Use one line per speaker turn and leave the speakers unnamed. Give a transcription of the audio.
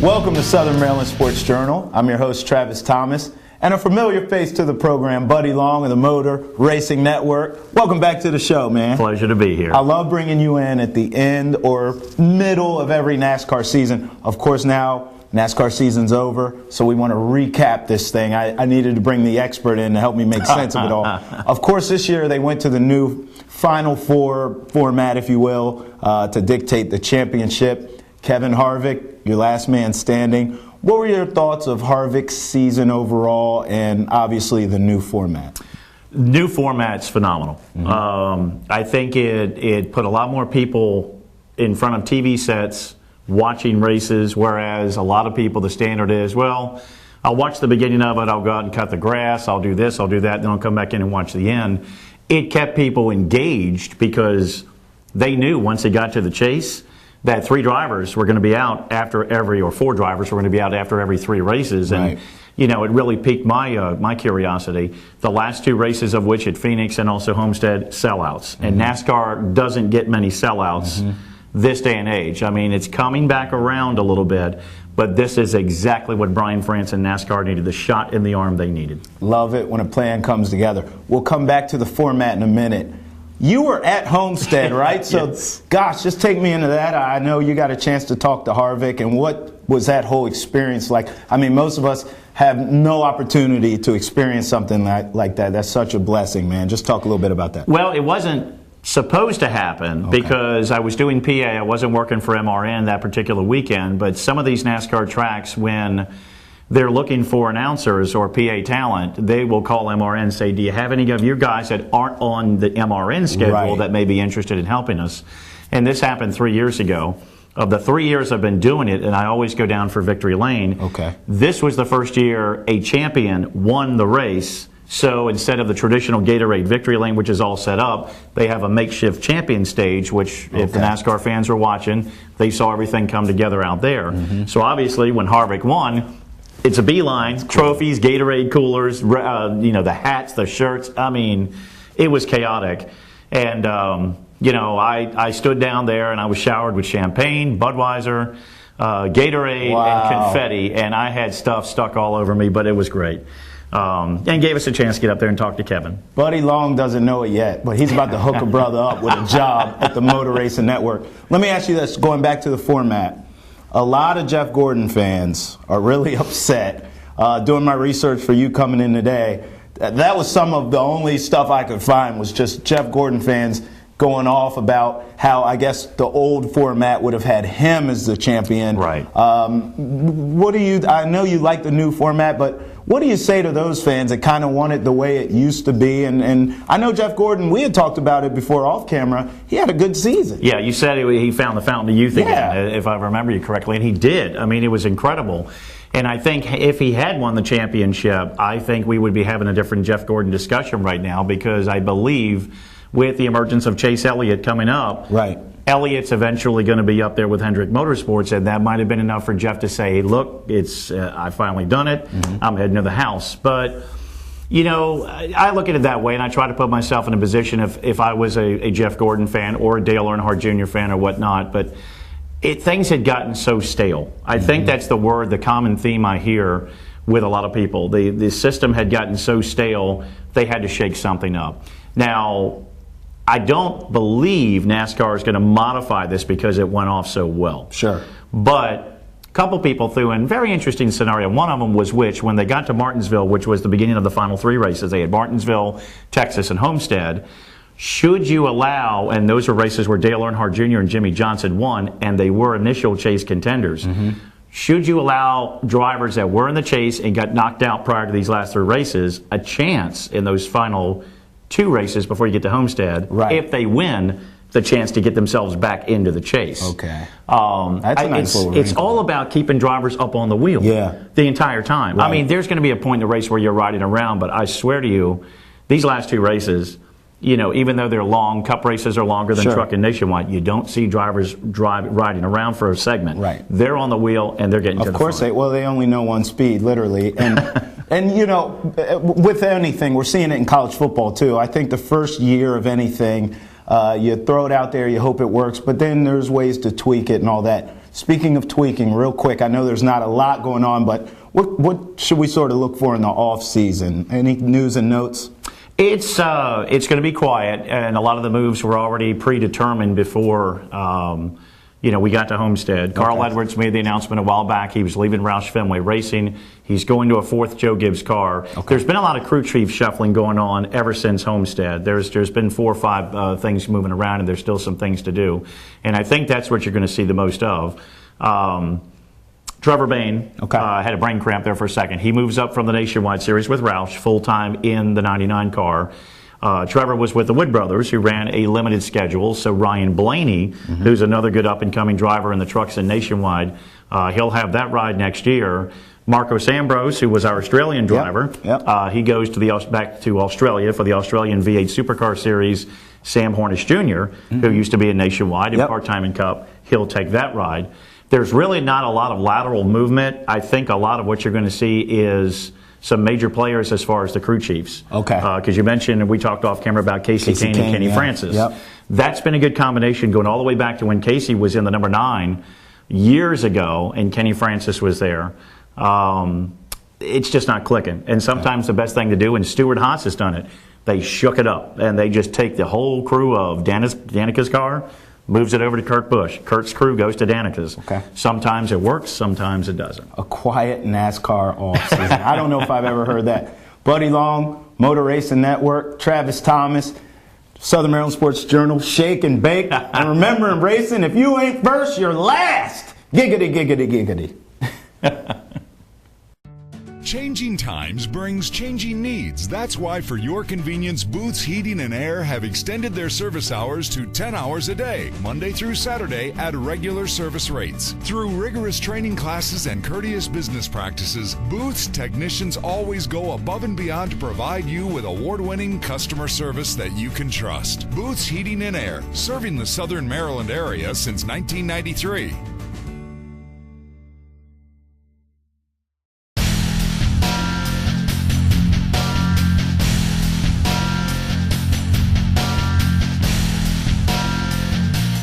Welcome to Southern Maryland Sports Journal. I'm your host, Travis Thomas, and a familiar face to the program, Buddy Long of the Motor Racing Network. Welcome back to the show, man.
Pleasure to be here.
I love bringing you in at the end or middle of every NASCAR season. Of course, now NASCAR season's over, so we want to recap this thing. I needed to bring the expert in to help me make sense of it all. Of course, this year they went to the new Final Four format, if you will, to dictate the championship. Kevin Harvick, your last man standing. What were your thoughts of Harvick's season overall and obviously the new format?
New format's phenomenal. I think it put a lot more people in front of TV sets watching races, whereas a lot of people, the standard is, well, I'll watch the beginning of it, I'll go out and cut the grass, I'll do this, I'll do that, then I'll come back in and watch the end. It kept people engaged because they knew once they got to the chase that 3 drivers were going to be out after every, or 4 drivers were going to be out after every 3 races. And, you know, it really piqued my curiosity. The last 2 races of which at Phoenix and also Homestead, sellouts. And NASCAR doesn't get many sellouts this day and age. I mean, it's coming back around a little bit, but this is exactly what Brian France and NASCAR needed, the shot in the arm they needed. Love it when a plan comes together.
We'll come back to the format in a minute. You were at Homestead, right? So,
Yes.
Gosh, just take me into that. I know you got a chance to talk to Harvick, and what was that whole experience like? I mean, most of us have no opportunity to experience something like that. That's such a blessing, man. Just talk a little bit about that.
Well, it wasn't supposed to happen because I was doing PA. I wasn't working for MRN that particular weekend, but some of these NASCAR tracks, when they're looking for announcers or PA talent, they will call MRN and say, do you have any of your guys that aren't on the MRN schedule that may be interested in helping us? And this happened 3 years ago. Of the 3 years I've been doing it, and I always go down for Victory Lane, this was the first year a champion won the race. So instead of the traditional Gatorade Victory Lane, which is all set up, they have a makeshift champion stage, which if the NASCAR fans were watching, they saw everything come together out there. So obviously when Harvick won, it's a beeline, trophies, Gatorade coolers, you know, the hats, the shirts. I mean, it was chaotic. And, you know, I stood down there and I was showered with champagne, Budweiser, Gatorade, and confetti. And I had stuff stuck all over me, but it was great. And gave us a chance to get up there and talk to Kevin.
Buddy Long doesn't know it yet, but he's about to hook a brother up with a job at the Motor Racing Network. Let me ask you this, going back to the format. A lot of Jeff Gordon fans are really upset. Doing my research for you coming in today, that was some of the only stuff I could find was just Jeff Gordon fans going off about how I guess the old format would have had him as the champion.
Right.
What do you? I know you like the new format, but what do you say to those fans that kind of want it the way it used to be? And I know Jeff Gordon, we had talked about it before off camera, he had a good season.
Yeah, you said he found the fountain of youth again, if I remember you correctly, and he did. I mean, it was incredible. And I think if he had won the championship, I think we would be having a different Jeff Gordon discussion right now, because I believe with the emergence of Chase Elliott coming up, Elliott's eventually going to be up there with Hendrick Motorsports, and that might have been enough for Jeff to say, look, it's I've finally done it, I'm heading to the house. But, you know, I look at it that way, and I try to put myself in a position if I was a Jeff Gordon fan or a Dale Earnhardt Jr. fan or whatnot, but things had gotten so stale. I think that's the word, the common theme I hear with a lot of people. The system had gotten so stale, they had to shake something up. Now, I don't believe NASCAR is going to modify this because it went off so well. But a couple people threw in a very interesting scenario. One of them was when they got to Martinsville, which was the beginning of the final 3 races, they had Martinsville, Texas, and Homestead. Should you allow, and those were races where Dale Earnhardt Jr. and Jimmy Johnson won, and they were initial chase contenders. Should you allow drivers that were in the chase and got knocked out prior to these last 3 races a chance in those final 2 races before you get to Homestead, if they win, the chance to get themselves back into the chase?
That's a nice little
It's all about keeping drivers up on the wheel the entire time. I mean, there's going to be a point in the race where you're riding around, but I swear to you, these last 2 races, you know, even though they're long, Cup races are longer than Truck and Nationwide, you don't see drivers riding around for a segment. They're on the wheel and they're getting to the front.
Of course, they only know one speed, literally. And and you know, with anything, we're seeing it in college football too. I think the first year of anything, you throw it out there, you hope it works, but then there's ways to tweak it and all that. Speaking of tweaking, real quick, I know there's not a lot going on, but what should we sort of look for in the off season? Any news and notes?
It's going to be quiet, and a lot of the moves were already predetermined before we got to Homestead. Carl Edwards made the announcement a while back. He was leaving Roush Fenway Racing. He's going to a fourth Joe Gibbs car. There's been a lot of crew chief shuffling going on ever since Homestead. There's been 4 or 5 things moving around, and there's still some things to do. And I think that's what you're going to see the most of. Trevor Bayne had a brain cramp there for a second. He moves up from the Nationwide Series with Roush full-time in the 99 car. Trevor was with the Wood Brothers, who ran a limited schedule. So Ryan Blaney, who's another good up-and-coming driver in the trucks and Nationwide, he'll have that ride next year. Marcos Ambrose, who was our Australian driver, he goes back to Australia for the Australian V8 Supercar Series. Sam Hornish Jr., who used to be in Nationwide and part-time in Cup, he'll take that ride. There's really not a lot of lateral movement. I think a lot of what you're going to see is some major players as far as the crew chiefs. Because you mentioned, and we talked off camera about Casey Kane and Kenny Francis. That's been a good combination going all the way back to when Casey was in the number 9 years ago and Kenny Francis was there. It's just not clicking. And sometimes the best thing to do, and Stuart Haas has done it, they shook it up and they just take the whole crew of Danica's car, moves it over to Kurt Busch. Kurt's crew goes to Danica's. Sometimes it works, sometimes it doesn't.
A quiet NASCAR off-season. I don't know if I've ever heard that. Buddy Long, Motor Racing Network, Travis Thomas, Southern Maryland Sports Journal, Shake and Bake. And remember in racing, if you ain't first, you're last. Giggity, giggity, giggity.
Changing times brings changing needs. That's why, for your convenience, Booth's Heating and Air have extended their service hours to 10 hours a day, Monday through Saturday, at regular service rates. Through rigorous training classes and courteous business practices, Booth's technicians always go above and beyond to provide you with award-winning customer service that you can trust. Booth's Heating and Air, serving the Southern Maryland area since 1993.